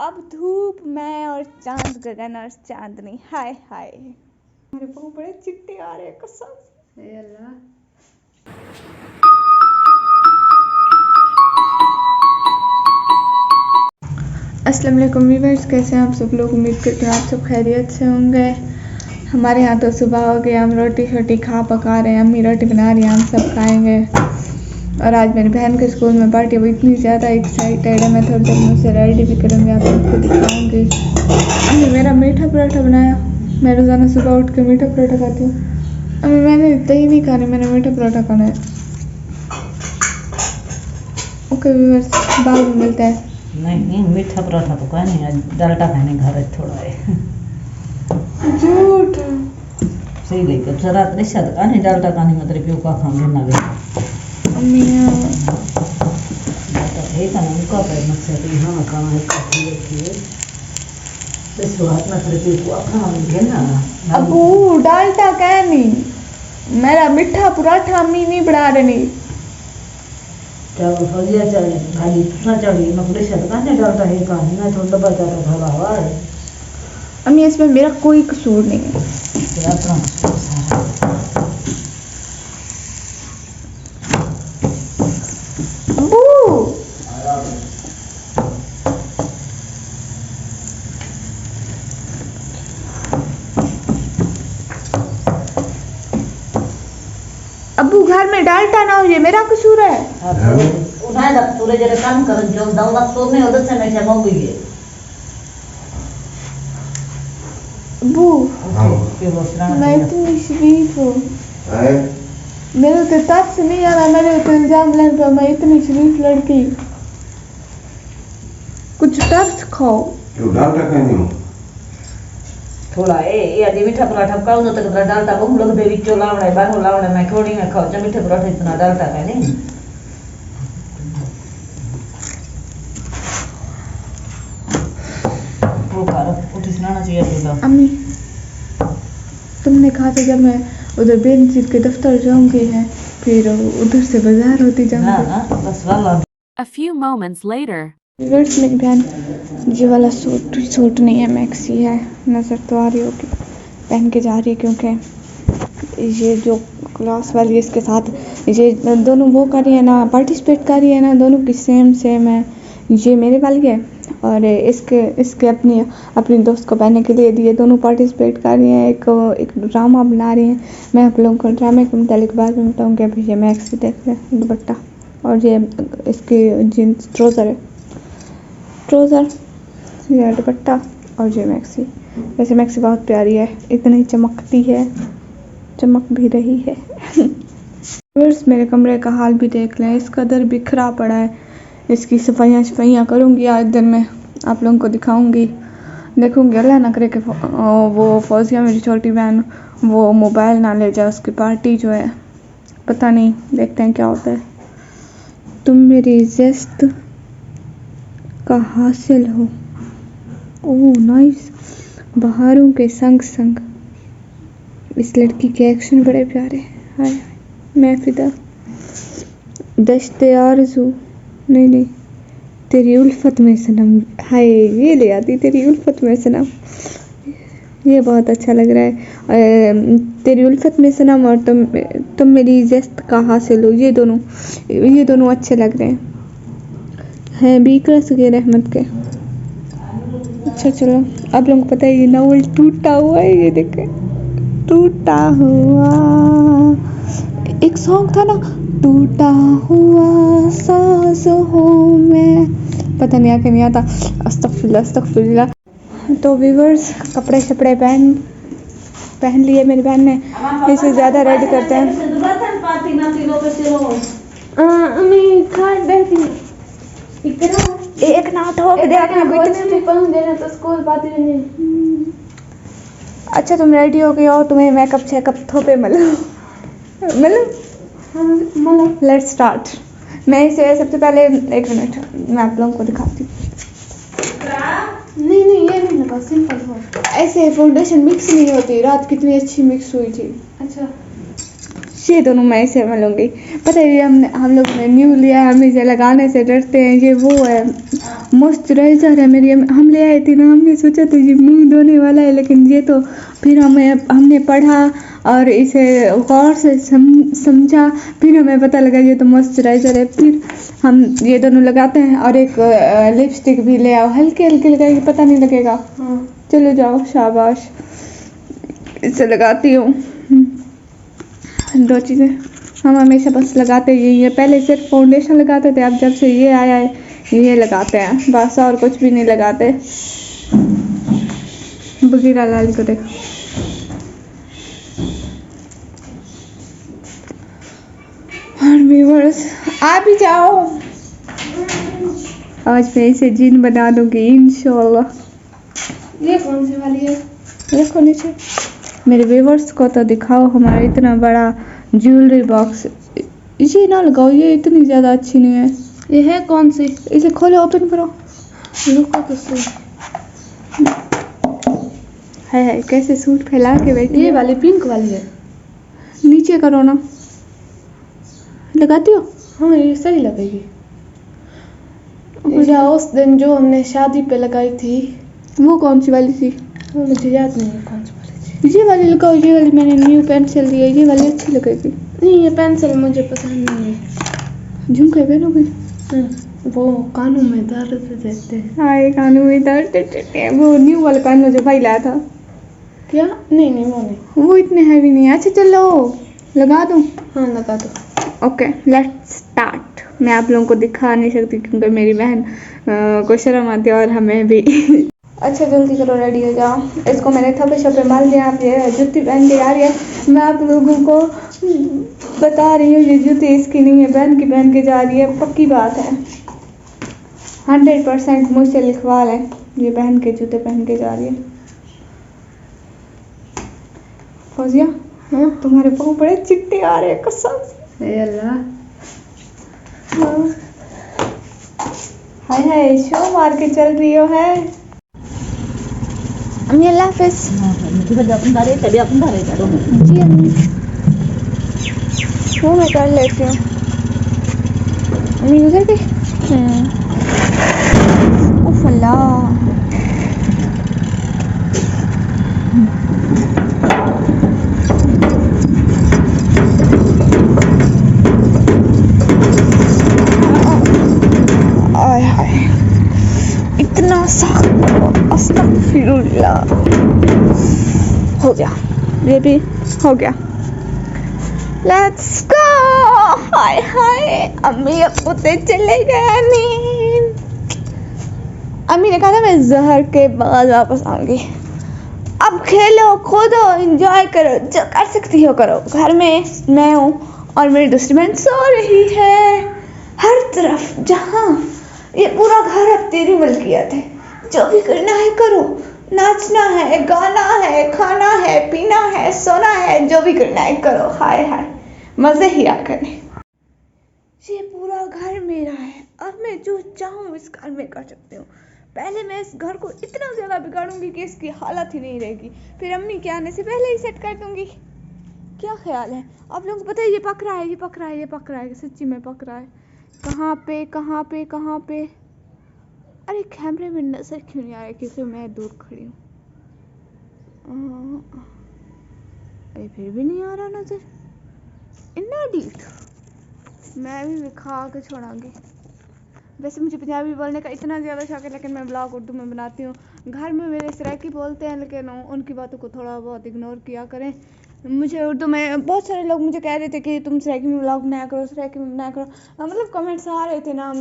अब धूप, मैं और चांद, गगन और चांदनी। हाय हाय, मेरे पाँव बड़े चिट्टे आ रहे हैं कसम से। अल्लाह। अस्सलाम वालेकुम व्यूअर्स, कैसे हैं आप सब लोग। उम्मीद करते हैं आप सब खैरियत से होंगे। हमारे यहाँ तो सुबह हो गया, हम रोटी शोटी खा पका रहे हैं, अम्मी रोटी बना रही हैं, हम सब खाएंगे। और आज मेरी बहन के स्कूल में पार्टी, वो इतनी ज़्यादा एक्साइटेड है। मैं थोड़ी देर में उसे रेडी भी करूँगी, आप सबको दिखाऊँगी। अम्मी मेरा मीठा पराठा बनाया। मैं रोज़ाना सुबह उठ के मीठा पराठा खाती हूँ। अम्मी मैंने दही नहीं खानी, मैंने मीठा पराठा खाना है। ओके व्यूअर्स, बाद में मिलता है। नहीं मीठा पराठा तो कहनी है, डालटा खाने घर थोड़ा है झूठ सही गई कब सरात नहीं शायद कहनी डालटा कहनी मतलब क्यों का खाने ना गए अम्मी है का उनका पे मत हां कहां है काफी देखिए बस बात ना करे क्यों खाने ना अबू डालटा कहनी मेरा मीठा पराठा अम्मी नहीं बना रही। चावल फलिया चाहिए भाजी ना चाहिए मकुड़े शायद कहने डालटा है कहानी ना थोड़ा डब्बा जा रहा हवा है। अम्मी इसमें मेरा कोई कसूर नहीं है। अबू घर में डालटा ना हो, ये मेरा कसूर है। उन्हें जब पूरे जरे काम कर जो दौलत तो नहीं उधर से मैं जमा हुई है अबू मैं इतनी शरीफ हूँ, मेरे तो तरस नहीं आ रहा, मेरे तो इल्जाम लग रहा। मैं इतनी शरीफ लड़की, कुछ तरस खाओ। क्यों डालटा कहनी हो थोड़ा ये अभी मीठा पराठा खाऊं तो तक डालटा बहु लोग दे विचो लावड़ा है बाहर लावड़ा मैं थोड़ी में खाओ जब मीठा पराठा इतना डालटा है नहीं वो करो उठ स्नाना चाहिए तो अम्मी तुमने कहा था जब मैं उधर बेनजीर के दफ्तर जाऊंगी है, फिर उधर से बाजार होती जाऊंगी। ना बस वाला A few moments later. Reverse मेरी बहन ये वाला सूट नहीं है, मैक्सी है, नज़र तो आ रही होगी, पहन के जा रही है क्योंकि ये जो क्लास वाली इसके साथ ये दोनों वो कर रही है ना, पार्टिसिपेट कर रही है ना, दोनों की सेम है। ये मेरे वाली है और इसके अपनी दोस्त को पहनने के लिए दिए। दोनों पार्टिसिपेट कर रही हैं, एक ड्रामा बना रही हैं। मैं आप लोगों को ड्रामे के मुतालिक बाद में बताऊँगी। अभी ये मैक्सी देख लें, दुपट्टा और ये इसकी जीन्स ट्रोज़र ये दुपट्टा और ये मैक्सी। वैसे मैक्सी बहुत प्यारी है, इतनी चमकती है, चमक भी रही है। बस मेरे कमरे का हाल भी देख लें, इस कदर बिखरा पड़ा है। इसकी सफाइयाँ करूँगी आज दिन में, आप लोगों को दिखाऊँगी। देखूँगी अल्लाह ना करे कि वो फौजिया मेरी छोटी बहन वो मोबाइल ना ले जाए, उसकी पार्टी जो है पता नहीं, देखते हैं क्या होता है। तुम मेरी इज्जत का हासिल हो। ओह नाइस, बहारों के संग संग। इस लड़की के एक्शन बड़े प्यारे हैं। हाय मैं फिदा, दश्ते आरज़ू नहीं तेरी उल्फत में सनम। हाय ये ले आती, तेरी उल्फत में सनम, ये बहुत अच्छा लग रहा है। तेरी उल्फत में सनम और तुम मेरी इज्जत का हासिल हो, ये दोनों अच्छे लग रहे हैं बीकरा सगे रहमत के। अच्छा चलो, आप लोगों को पता है ये नावल टूटा हुआ है, ये देखें टूटा हुआ। एक सॉन्ग था ना, टूटा हुआ सांस हो मैं, पता नहीं आके नहीं आता। अस्तगफिरुल्लाह। तो व्यूअर्स कपड़े शपड़े पहन लिए मेरी बहन ने, इसे ज़्यादा रेडी करते हैं। एक ना ठोक दे देना तो स्कूल पाती नहीं। अच्छा तुम रेडी हो गई हो, तुम्हें मेकअप चेकअप थोपे मतलब लेट्स स्टार्ट। मैं इसे सबसे पहले एक मिनट मैं आप लोगों को दिखाती हूँ। नहीं ये नहीं लगा, सिंपल हो ऐसे। फाउंडेशन मिक्स नहीं होती, रात कितनी अच्छी मिक्स हुई थी। अच्छा ये दोनों मैं इसे मिलूंगी। पता है हम लोग ने न्यू लिया है, हम इसे लगाने से डरते हैं। ये वो है मॉइस्चराइजर है मेरी, हम ले आए थे ना, हमने सोचा तो ये मुंह धोने वाला है, लेकिन ये तो फिर हमने पढ़ा और इसे गौर से समझा, फिर हमें पता लगा ये तो मॉइस्चराइजर है। फिर हम ये दोनों लगाते हैं और एक लिपस्टिक भी ले आओ, हल्के हल्के लगाएगी, पता नहीं लगेगा। चलो जाओ, शाबाश, इसे लगाती हूँ। 2 चीज़ें हम हमेशा बस लगाते यही है, पहले सिर्फ फाउंडेशन लगाते थे, अब जब से ये आया है ये लगाते हैं बस, और कुछ भी नहीं लगाते। बगीरा लाल को देखो, और व्यूअर्स आ भी जाओ, आज मैं इसे जीन बना दूंगी इंशाल्लाह। ये कौन सी वाली है? देखो नीचे, मेरे व्यूअर्स को तो दिखाओ हमारा इतना बड़ा ज्वेलरी बॉक्स। इसे ना लगाओ, ये इतनी ज़्यादा अच्छी नहीं है। ये है कौन सी? इसे खोलो, ओपन करो। रुको तो सही। है कैसे सूट फैला के बैठी ये है। वाली पिंक वाली है। नीचे करो ना, लगाती हो? हाँ ये सही लगेगी। या उस दिन जो हमने शादी पे लगाई थी, वो कौन सी वाली थी? वो मुझे याद नहीं है कौन सी वाली थी। ये वाली लगाओ, ये वाली मैंने न्यू पेंसिल ली है, ये वाली अच्छी लगेगी। नहीं ये पेंसिल मुझे पसंद नहीं है। झुमके पहनोगे? वो कानों में दर्द देते हैं। हाय कानों में दर्द देते हैं। वो न्यू वाला कानों जो भाई लाया था। क्या? नहीं नहीं वो नहीं। वो इतने हैवी नहीं है। अच्छा चलो लगा दूँ? हाँ लगा दो। Okay let's start. मैं आप लोगों को दिखा नहीं सकती क्योंकि मेरी बहन को शर्म आती है और हमें भी। अच्छा जल्दी करो, रेडी हो जाओ। इसको मैंने थप्पे शप्पे मार दिया। आप ये जूती पहन के आ रही है, मैं आप लोगों को बता रही हूँ ये जूती इसकी नहीं है, बहन की पहन के जा रही है, पक्की बात है। 100% मुझसे लिखवा लें, ये बहन के जूते पहन के जा रही है। फौजिया हाँ तुम्हारे पाँव बड़े चिट्टे आ रहे हैं कसम से। अल्लाह। हाँ। हाय हाय शो मार के चल रही हो है। अम्मी अल्लाह हाफिज। तभी अपन धारे करो। जी अम्मी, वो मैं कर लेती हूँ। अम्मी गुजर गई। उफ अल्लाह। आय हाय इतना सख्त, अस्तगफिरुल्लाह। हो गया, ये भी हो गया। Let's go. हाय हाय अम्मी अब्बू ते चले गए नींद। अम्मी ने कहा था मैं ज़हर के बाद वापस आऊंगी। अब खेलो कूदो एंजॉय करो, जो कर सकती हो करो। घर में मैं हूँ और मेरी दूसरी बहन सो रही है। हर तरफ जहाँ ये पूरा घर अब तेरी मलकियत है, जो भी करना है करो। नाचना है, गाना है, खाना है, पीना है, सोना है, जो भी करना है करो। हाय हाय मज़े ही आ गए। ये पूरा घर मेरा है, अब मैं जो चाहूँ इस घर में कर सकती हूँ। पहले मैं इस घर को इतना ज़्यादा बिगाड़ूंगी कि इसकी हालत ही नहीं रहेगी, फिर अम्मी के आने से पहले ही सेट कर दूंगी। क्या ख्याल है आप लोगों को? पता है ये पक रहा है, ये पक रहा है, ये पक रहा है, सच्ची में पक रहा है। कहाँ पे कहाँ पे कहाँ पे? अरे कैमरे में नजर क्यों नहीं आ रहा क्योंकि मैं दूर खड़ी हूँ। अरे फिर भी नहीं आ रहा नजर, इतना डीट। मैं भी खा के छोड़ांगी। वैसे मुझे पंजाबी बोलने का इतना ज़्यादा शौक है, लेकिन मैं ब्लॉग उर्दू में बनाती हूँ। घर में मेरे सराइकी बोलते हैं, लेकिन उनकी बातों को थोड़ा बहुत इग्नोर किया करें। मुझे उर्दू में बहुत सारे लोग मुझे कह रहे थे कि तुम सराइकी में ब्लॉग बनाया करो, सराइकी में बनाया करो। मतलब कमेंट्स आ रहे थे ना,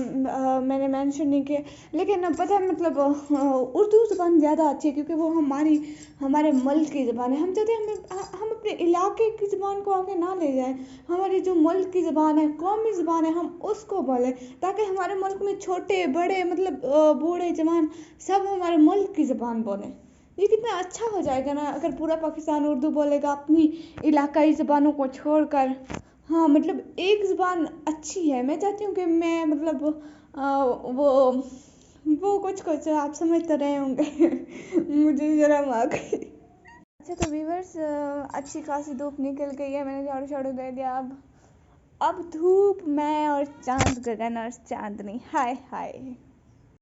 मैंने मेंशन नहीं किए। लेकिन पता है मतलब उर्दू ज़बान ज़्यादा अच्छी है क्योंकि वो हमारे मुल्क की ज़बान है। हम चाहते हैं हम अपने इलाके की ज़बान को आगे ना ले जाएं। हमारी जो मुल्क की ज़बान है, कौमी ज़बान है, हम उसको बोलें ताकि हमारे मुल्क में छोटे बड़े मतलब बूढ़े जवान सब हमारे मुल्क की ज़बान बोलें। ये कितना अच्छा हो जाएगा ना अगर पूरा पाकिस्तान उर्दू बोलेगा अपनी इलाकाई ज़बानों को छोड़कर। हाँ मतलब एक ज़बान अच्छी है। मैं चाहती हूँ कि मैं मतलब वो कुछ आप समझ तो रहे होंगे। मुझे शर्म आ गई। अच्छा तो व्यूअर्स अच्छी खासी धूप निकल गई है, मैंने झाड़ू झाड़ू दे दिया। अब धूप, मैं और चांद, गगन और चांदनी। हाय हाय।